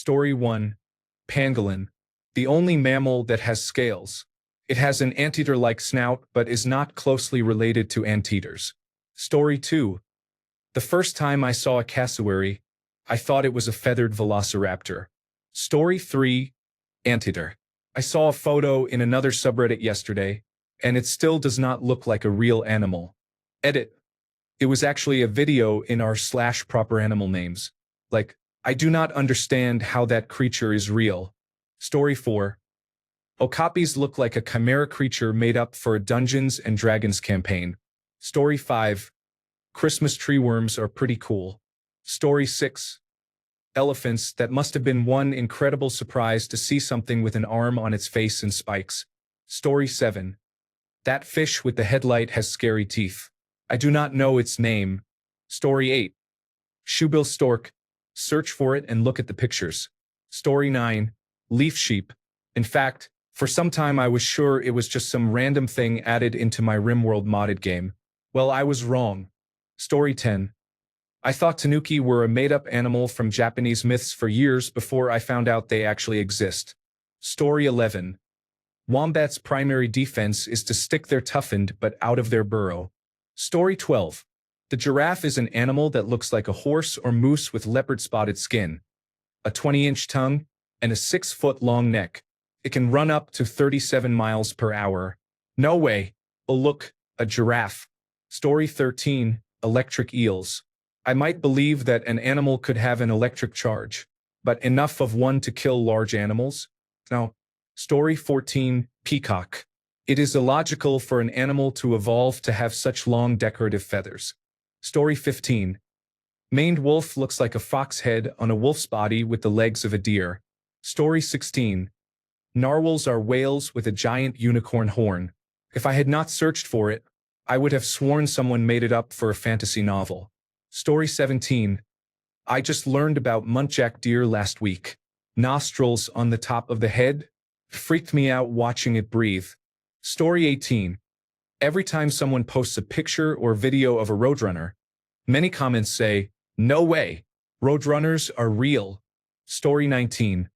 Story 1. Pangolin. The only mammal that has scales. It has an anteater-like snout but is not closely related to anteaters. Story 2. The first time I saw a cassowary, I thought it was a feathered velociraptor. Story 3. Anteater. I saw a photo in another subreddit yesterday, and it still does not look like a real animal. Edit. It was actually a video in r/proper animal names. Like, I do not understand how that creature is real. Story 4. Okapis look like a chimera creature made up for a Dungeons and Dragons campaign. Story 5. Christmas tree worms are pretty cool. Story 6. Elephants. That must have been one incredible surprise to see something with an arm on its face and spikes. Story 7. That fish with the headlight has scary teeth. I do not know its name. Story 8. Shoebill stork. Search for it and look at the pictures. Story 9. Leaf sheep. In fact, for some time I was sure it was just some random thing added into my RimWorld modded game. Well, I was wrong. Story 10. I thought tanuki were a made-up animal from Japanese myths for years before I found out they actually exist. Story 11. Wombats' primary defense is to stick their toughened butt out of their burrow. Story 12. The giraffe is an animal that looks like a horse or moose with leopard-spotted skin, a 20-inch tongue, and a 6-foot-long neck. It can run up to 37 miles per hour. No way. Oh look, a giraffe. Story 13. Electric eels. I might believe that an animal could have an electric charge, but enough of one to kill large animals? No. Story 14. Peacock. It is illogical for an animal to evolve to have such long decorative feathers. Story 15. Maned wolf looks like a fox head on a wolf's body with the legs of a deer. Story 16. Narwhals are whales with a giant unicorn horn. If I had not searched for it, I would have sworn someone made it up for a fantasy novel. Story 17. I just learned about muntjac deer last week. Nostrils on the top of the head? Freaked me out watching it breathe. Story 18. Every time someone posts a picture or video of a roadrunner, many comments say, "No way, roadrunners are real." Story 19.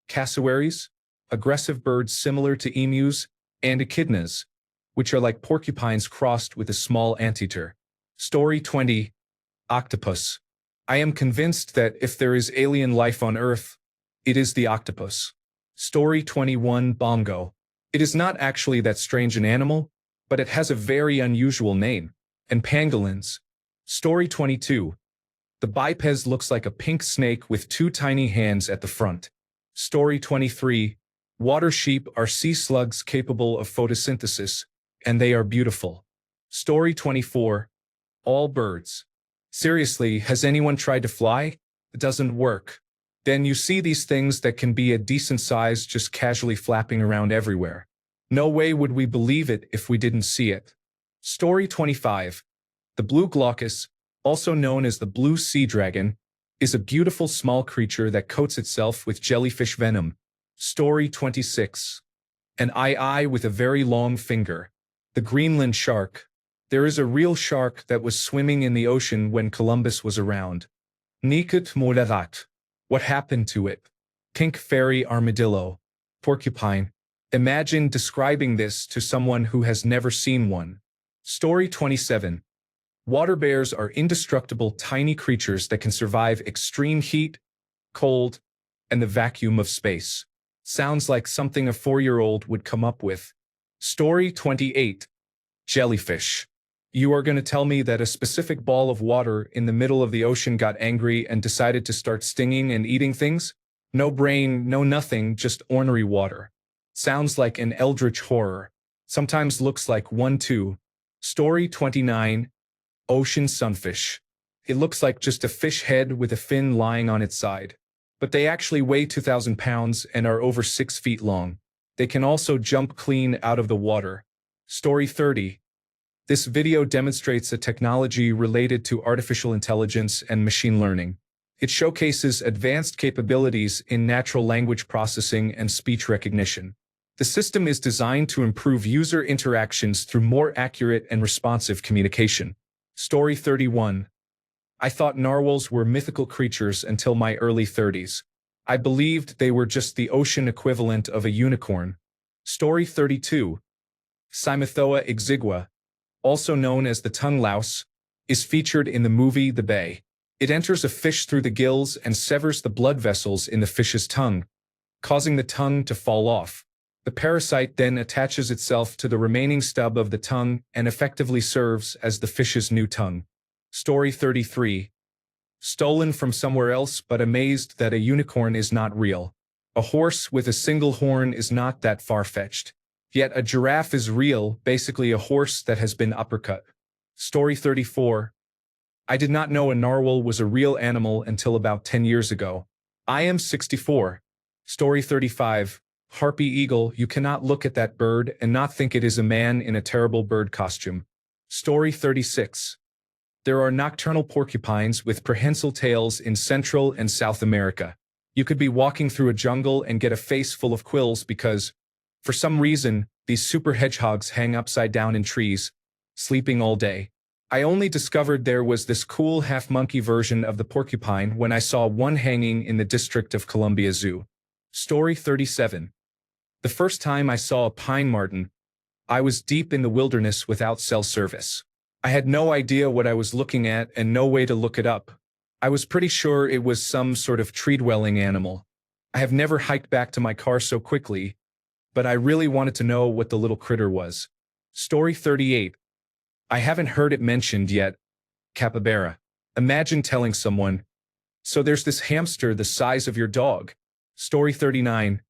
Cassowaries, aggressive birds similar to emus, and echidnas, which are like porcupines crossed with a small anteater. Story 20. Octopus. I am convinced that if there is alien life on Earth, it is the octopus. Story 21. Bongo. It is not actually that strange an animal, but it has a very unusual name. And pangolins. Story 22. The bipes looks like a pink snake with two tiny hands at the front. Story 23. Water sheep are sea slugs capable of photosynthesis, and they are beautiful. Story 24. All birds. Seriously, has anyone tried to fly? It doesn't work. Then you see these things that can be a decent size just casually flapping around everywhere. No way would we believe it if we didn't see it. Story 25. The blue glaucus, also known as the blue sea dragon, is a beautiful small creature that coats itself with jellyfish venom. Story 26. An eye with a very long finger. The Greenland shark. There is a real shark that was swimming in the ocean when Columbus was around. Nikut Modavat. What happened to it? Pink fairy armadillo. Porcupine. Imagine describing this to someone who has never seen one. Story 27. Water bears are indestructible tiny creatures that can survive extreme heat, cold, and the vacuum of space. Sounds like something a 4-year-old would come up with. Story 28. Jellyfish. You are going to tell me that a specific ball of water in the middle of the ocean got angry and decided to start stinging and eating things? No brain, no nothing, just ornery water. Sounds like an eldritch horror. Sometimes looks like one too. Story 29. Ocean sunfish. It looks like just a fish head with a fin lying on its side. But they actually weigh 2,000 pounds and are over 6 feet long. They can also jump clean out of the water. Story 30. This video demonstrates a technology related to artificial intelligence and machine learning. It showcases advanced capabilities in natural language processing and speech recognition. The system is designed to improve user interactions through more accurate and responsive communication. Story 31. I thought narwhals were mythical creatures until my early 30s. I believed they were just the ocean equivalent of a unicorn. Story 32. Cymathoa exigua, also known as the tongue louse, is featured in the movie The Bay. It enters a fish through the gills and severs the blood vessels in the fish's tongue, causing the tongue to fall off. The parasite then attaches itself to the remaining stub of the tongue and effectively serves as the fish's new tongue. Story 33. Stolen from somewhere else but amazed that a unicorn is not real. A horse with a single horn is not that far-fetched. Yet a giraffe is real, basically a horse that has been uppercut. Story 34. I did not know a narwhal was a real animal until about 10 years ago. I am 64. Story 35. Harpy eagle, you cannot look at that bird and not think it is a man in a terrible bird costume. Story 36. There are nocturnal porcupines with prehensile tails in Central and South America. You could be walking through a jungle and get a face full of quills because, for some reason, these super hedgehogs hang upside down in trees, sleeping all day. I only discovered there was this cool half-monkey version of the porcupine when I saw one hanging in the District of Columbia Zoo. Story 37. The first time I saw a pine marten, I was deep in the wilderness without cell service. I had no idea what I was looking at and no way to look it up. I was pretty sure it was some sort of tree-dwelling animal. I have never hiked back to my car so quickly, but I really wanted to know what the little critter was. Story 38. I haven't heard it mentioned yet. Capybara. Imagine telling someone, so there's this hamster the size of your dog. Story 39.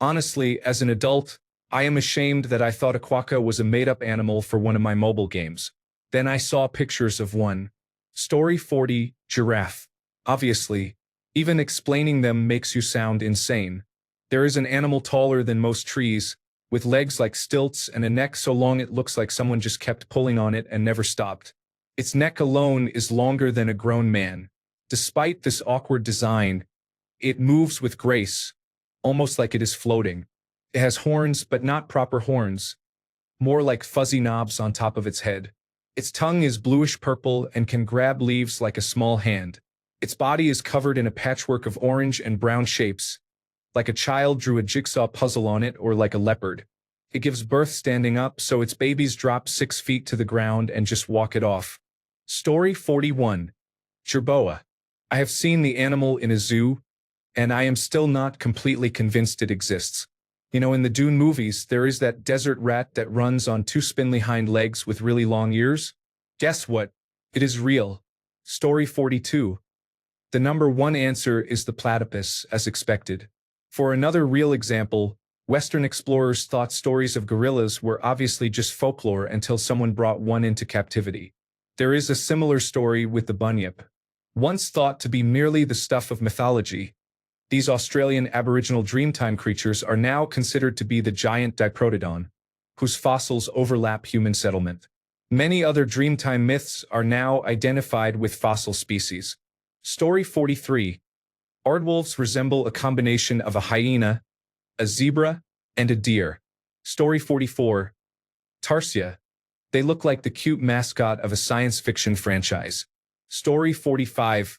Honestly, as an adult, I am ashamed that I thought a quokka was a made-up animal for one of my mobile games. Then I saw pictures of one. Story 40. Giraffe. Obviously, even explaining them makes you sound insane. There is an animal taller than most trees, with legs like stilts and a neck so long it looks like someone just kept pulling on it and never stopped. Its neck alone is longer than a grown man. Despite this awkward design, it moves with grace, almost like it is floating. It has horns but not proper horns, more like fuzzy knobs on top of its head. Its tongue is bluish-purple and can grab leaves like a small hand. Its body is covered in a patchwork of orange and brown shapes, like a child drew a jigsaw puzzle on it or like a leopard. It gives birth standing up, so its babies drop 6 feet to the ground and just walk it off. Story 41. Jerboa. I have seen the animal in a zoo, and I am still not completely convinced it exists. You know, in the Dune movies, there is that desert rat that runs on 2 spindly hind legs with really long ears. Guess what? It is real. Story 42. The number 1 answer is the platypus, as expected. For another real example, Western explorers thought stories of gorillas were obviously just folklore until someone brought one into captivity. There is a similar story with the bunyip. Once thought to be merely the stuff of mythology, these Australian Aboriginal Dreamtime creatures are now considered to be the giant Diprotodon, whose fossils overlap human settlement. Many other Dreamtime myths are now identified with fossil species. Story 43. Aardwolves resemble a combination of a hyena, a zebra, and a deer. Story 44. Tarsia. They look like the cute mascot of a science fiction franchise. Story 45.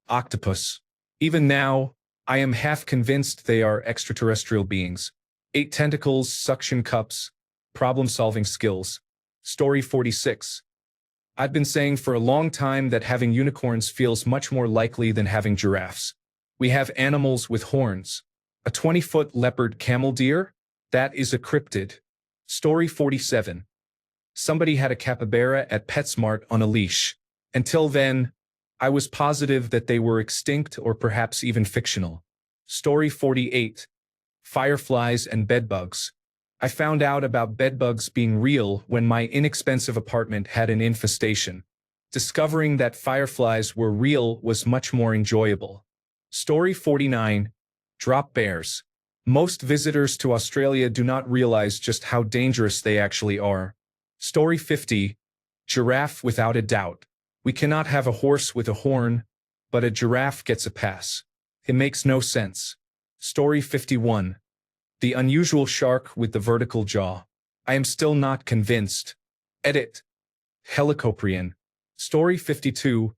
Octopus. Even now, I am half convinced they are extraterrestrial beings. 8 tentacles, suction cups, problem-solving skills. Story 46. I've been saying for a long time that having unicorns feels much more likely than having giraffes. We have animals with horns. A 20-foot leopard camel deer? That is a cryptid. Story 47. Somebody had a capybara at PetSmart on a leash. Until then, I was positive that they were extinct or perhaps even fictional. Story 48. Fireflies and bedbugs. I found out about bedbugs being real when my inexpensive apartment had an infestation. Discovering that fireflies were real was much more enjoyable. Story 49. Drop bears. Most visitors to Australia do not realize just how dangerous they actually are. Story 50. Giraffe without a doubt. We cannot have a horse with a horn, but a giraffe gets a pass. It makes no sense. Story 51. The unusual shark with the vertical jaw. I am still not convinced. Edit. Helicoprion. Story 52.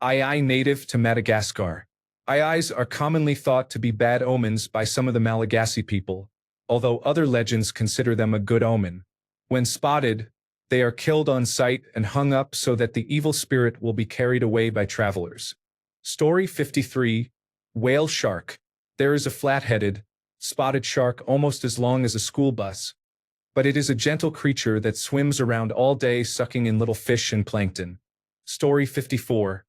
Native to Madagascar. Eyes are commonly thought to be bad omens by some of the Malagasy people, although other legends consider them a good omen. When spotted, they are killed on sight and hung up so that the evil spirit will be carried away by travelers. Story 53. Whale Shark. There is a flat-headed, spotted shark almost as long as a school bus, but it is a gentle creature that swims around all day sucking in little fish and plankton. Story 54.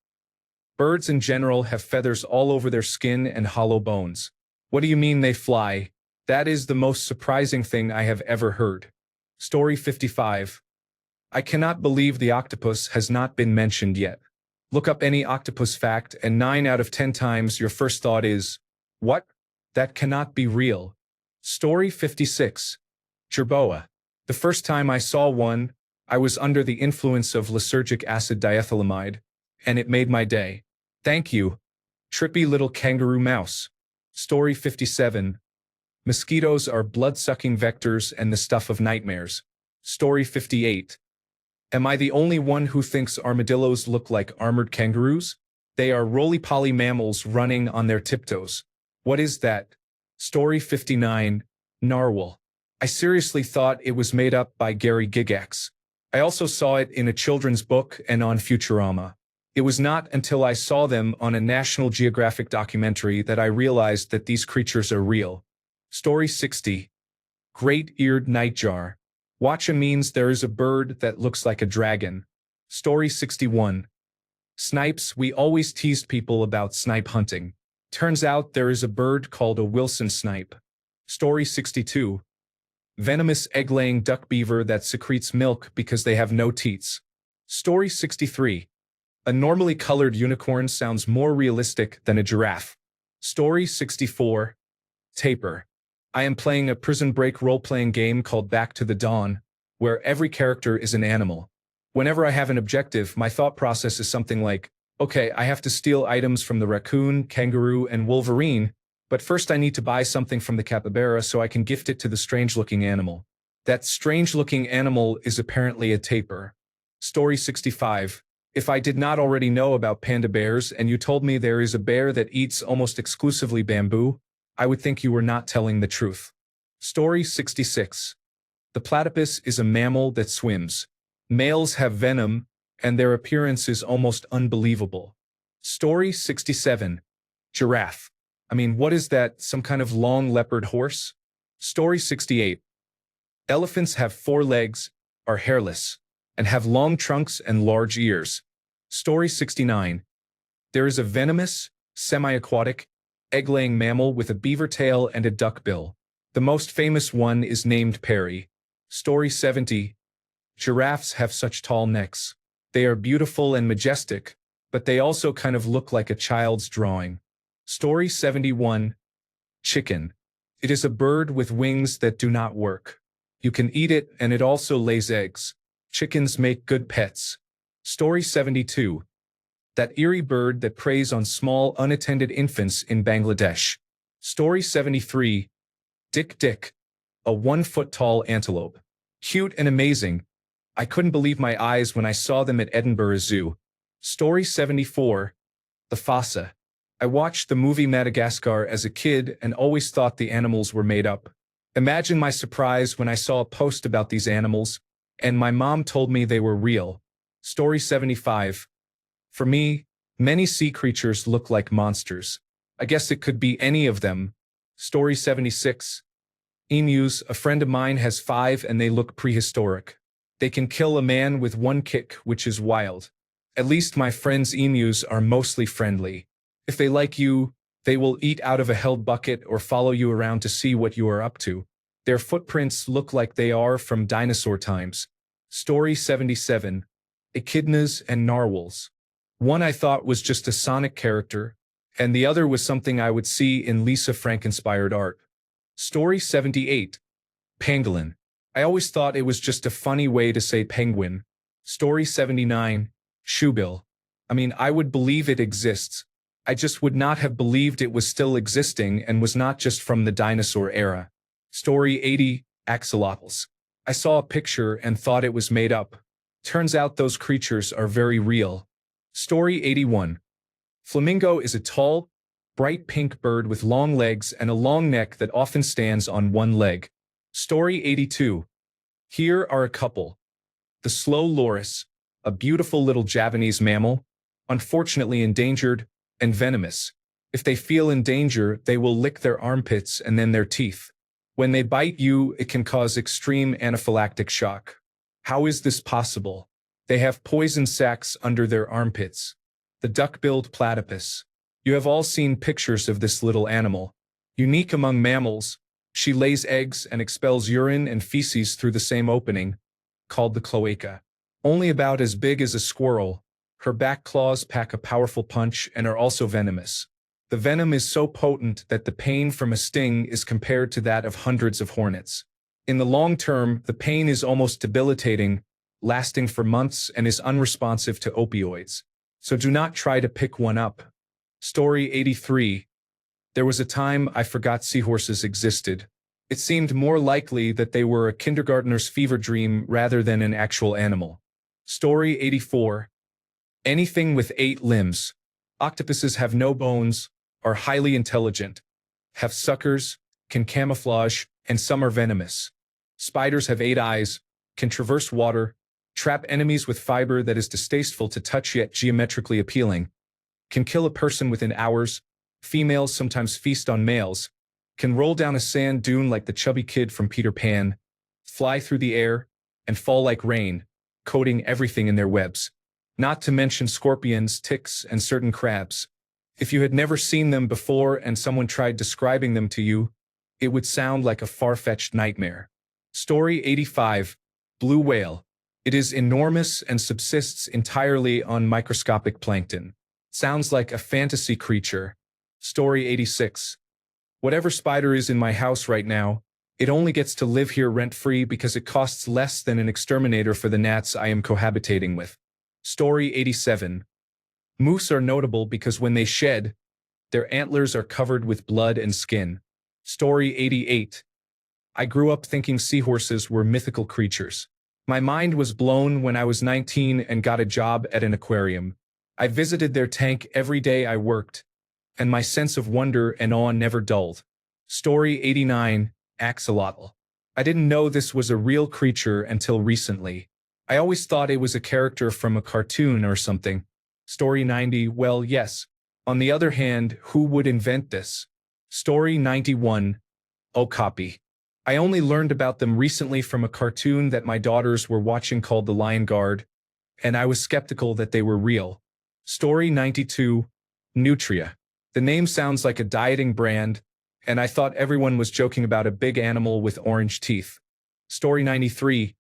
Birds in general have feathers all over their skin and hollow bones. What do you mean they fly? That is the most surprising thing I have ever heard. Story 55. I cannot believe the octopus has not been mentioned yet. Look up any octopus fact and 9 out of 10 times your first thought is, what? That cannot be real. Story 56. Jerboa. The first time I saw one, I was under the influence of lysergic acid diethylamide, and it made my day. Thank you. Trippy little kangaroo mouse. Story 57. Mosquitoes are blood-sucking vectors and the stuff of nightmares. Story 58. Am I the only one who thinks armadillos look like armored kangaroos? They are roly-poly mammals running on their tiptoes. What is that? Story 59. Narwhal. I seriously thought it was made up by Gary Gygax. I also saw it in a children's book and on Futurama. It was not until I saw them on a National Geographic documentary that I realized that these creatures are real. Story 60. Great-eared nightjar. Watcha means there is a bird that looks like a dragon. Story 61. Snipes. We always teased people about snipe hunting. Turns out there is a bird called a Wilson snipe. Story 62. Venomous egg-laying duck beaver that secretes milk because they have no teats. Story 63. A normally colored unicorn sounds more realistic than a giraffe. Story 64. Tapir. I am playing a Prison Break role-playing game called Back to the Dawn, where every character is an animal. Whenever I have an objective, my thought process is something like, okay, I have to steal items from the raccoon, kangaroo, and wolverine, but first I need to buy something from the capybara so I can gift it to the strange-looking animal. That strange-looking animal is apparently a tapir. Story 65. If I did not already know about panda bears and you told me there is a bear that eats almost exclusively bamboo, I would think you were not telling the truth. Story 66. The platypus is a mammal that swims. Males have venom, and their appearance is almost unbelievable. Story 67. Giraffe. I mean, what is that, some kind of long leopard horse? Story 68. Elephants have 4 legs, are hairless, and have long trunks and large ears. Story 69. There is a venomous, semi-aquatic, egg-laying mammal with a beaver tail and a duck bill. The most famous one is named Perry. Story 70. Giraffes have such tall necks. They are beautiful and majestic, but they also kind of look like a child's drawing. Story 71. Chicken. It is a bird with wings that do not work. You can eat it and it also lays eggs. Chickens make good pets. Story 72. That eerie bird that preys on small unattended infants in Bangladesh. Story 73. Dick. A 1-foot-tall antelope. Cute and amazing. I couldn't believe my eyes when I saw them at Edinburgh Zoo. Story 74. The fossa. I watched the movie Madagascar as a kid and always thought the animals were made up. Imagine my surprise when I saw a post about these animals, and my mom told me they were real. Story 75. For me, many sea creatures look like monsters. I guess it could be any of them. Story 76. Emus. A friend of mine has 5 and they look prehistoric. They can kill a man with 1 kick, which is wild. At least my friend's emus are mostly friendly. If they like you, they will eat out of a held bucket or follow you around to see what you are up to. Their footprints look like they are from dinosaur times. Story 77. Echidnas and narwhals. One I thought was just a Sonic character, and the other was something I would see in Lisa Frank-inspired art. Story 78. Pangolin. I always thought it was just a funny way to say penguin. Story 79. Shoebill. I mean, I would believe it exists. I just would not have believed it was still existing and was not just from the dinosaur era. Story 80. Axolotls. I saw a picture and thought it was made up. Turns out those creatures are very real. Story 81. Flamingo is a tall, bright pink bird with long legs and a long neck that often stands on one leg. Story 82. Here are a couple. The slow loris, a beautiful little Javanese mammal, unfortunately endangered and venomous. If they feel in danger, they will lick their armpits and then their teeth. When they bite you, it can cause extreme anaphylactic shock. How is this possible? They have poison sacs under their armpits. The duck-billed platypus. You have all seen pictures of this little animal. Unique among mammals, she lays eggs and expels urine and feces through the same opening, called the cloaca. Only about as big as a squirrel, her back claws pack a powerful punch and are also venomous. The venom is so potent that the pain from a sting is compared to that of hundreds of hornets. In the long term, the pain is almost debilitating, lasting for months and is unresponsive to opioids. So do not try to pick one up. Story 83. There was a time I forgot seahorses existed. It seemed more likely that they were a kindergartner's fever dream rather than an actual animal. Story 84. Anything with 8 limbs. Octopuses have no bones, are highly intelligent, have suckers, can camouflage, and some are venomous. Spiders have 8 eyes, can traverse water, trap enemies with fiber that is distasteful to touch yet geometrically appealing, can kill a person within hours, females sometimes feast on males, can roll down a sand dune like the chubby kid from Peter Pan, fly through the air, and fall like rain, coating everything in their webs. Not to mention scorpions, ticks, and certain crabs. If you had never seen them before and someone tried describing them to you, it would sound like a far-fetched nightmare. Story 85. Blue whale. It is enormous and subsists entirely on microscopic plankton. Sounds like a fantasy creature. Story 86. Whatever spider is in my house right now, it only gets to live here rent-free because it costs less than an exterminator for the gnats I am cohabitating with. Story 87. Moose are notable because when they shed, their antlers are covered with blood and skin. Story 88. I grew up thinking seahorses were mythical creatures. My mind was blown when I was 19 and got a job at an aquarium. I visited their tank every day I worked, and my sense of wonder and awe never dulled. Story 89. Axolotl. I didn't know this was a real creature until recently. I always thought it was a character from a cartoon or something. Story 90. Well, yes. On the other hand, who would invent this? Story 91. Okapi. I only learned about them recently from a cartoon that my daughters were watching called The Lion Guard, and I was skeptical that they were real. Story 92. Nutria. The name sounds like a dieting brand, and I thought everyone was joking about a big animal with orange teeth. Story 93.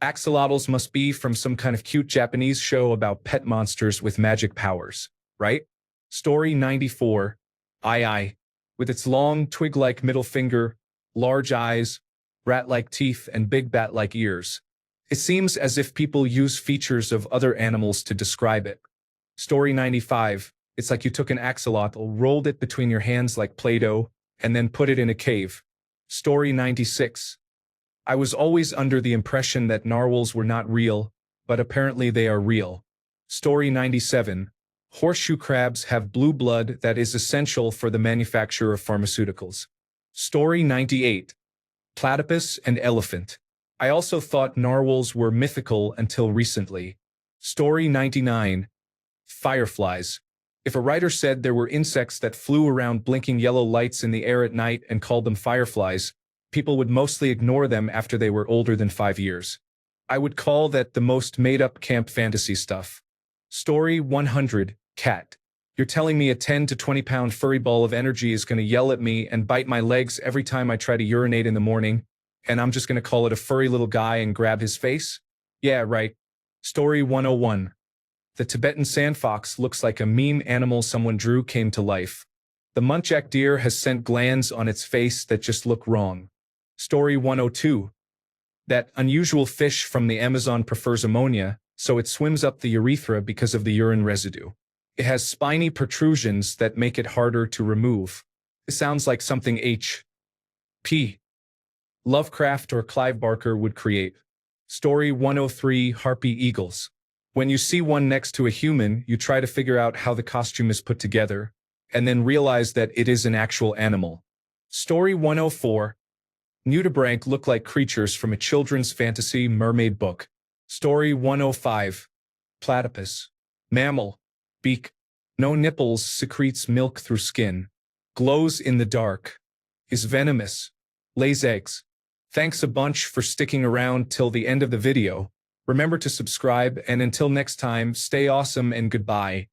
Axolotls must be from some kind of cute Japanese show about pet monsters with magic powers, right? Story 94. Ai. With its long, twig-like middle finger, large eyes, rat-like teeth, and big bat-like ears. It seems as if people use features of other animals to describe it. Story 95. It's like you took an axolotl, rolled it between your hands like Play-Doh, and then put it in a cave. Story 96. I was always under the impression that narwhals were not real, but apparently they are real. Story 97. Horseshoe crabs have blue blood that is essential for the manufacture of pharmaceuticals. Story 98. Platypus and elephant. I also thought narwhals were mythical until recently. Story 99. Fireflies. If a writer said there were insects that flew around blinking yellow lights in the air at night and called them fireflies, people would mostly ignore them after they were older than 5 years. I would call that the most made-up camp fantasy stuff. Story 100. Cat. You're telling me a 10 to 20-pound furry ball of energy is going to yell at me and bite my legs every time I try to urinate in the morning, and I'm just going to call it a furry little guy and grab his face? Yeah, right. Story 101. The Tibetan sandfox looks like a meme animal someone drew came to life. The muntjac deer has scent glands on its face that just look wrong. Story 102. That unusual fish from the Amazon prefers ammonia, so it swims up the urethra because of the urine residue. It has spiny protrusions that make it harder to remove. It sounds like something H.P. Lovecraft or Clive Barker would create. Story 103. Harpy eagles. When you see one next to a human, you try to figure out how the costume is put together, and then realize that it is an actual animal. Story 104. Nudibranch look like creatures from a children's fantasy mermaid book. Story 105. Platypus. Mammal. Beak. No nipples, secretes milk through skin. Glows in the dark. Is venomous. Lays eggs. Thanks a bunch for sticking around till the end of the video. Remember to subscribe, and until next time, stay awesome and goodbye.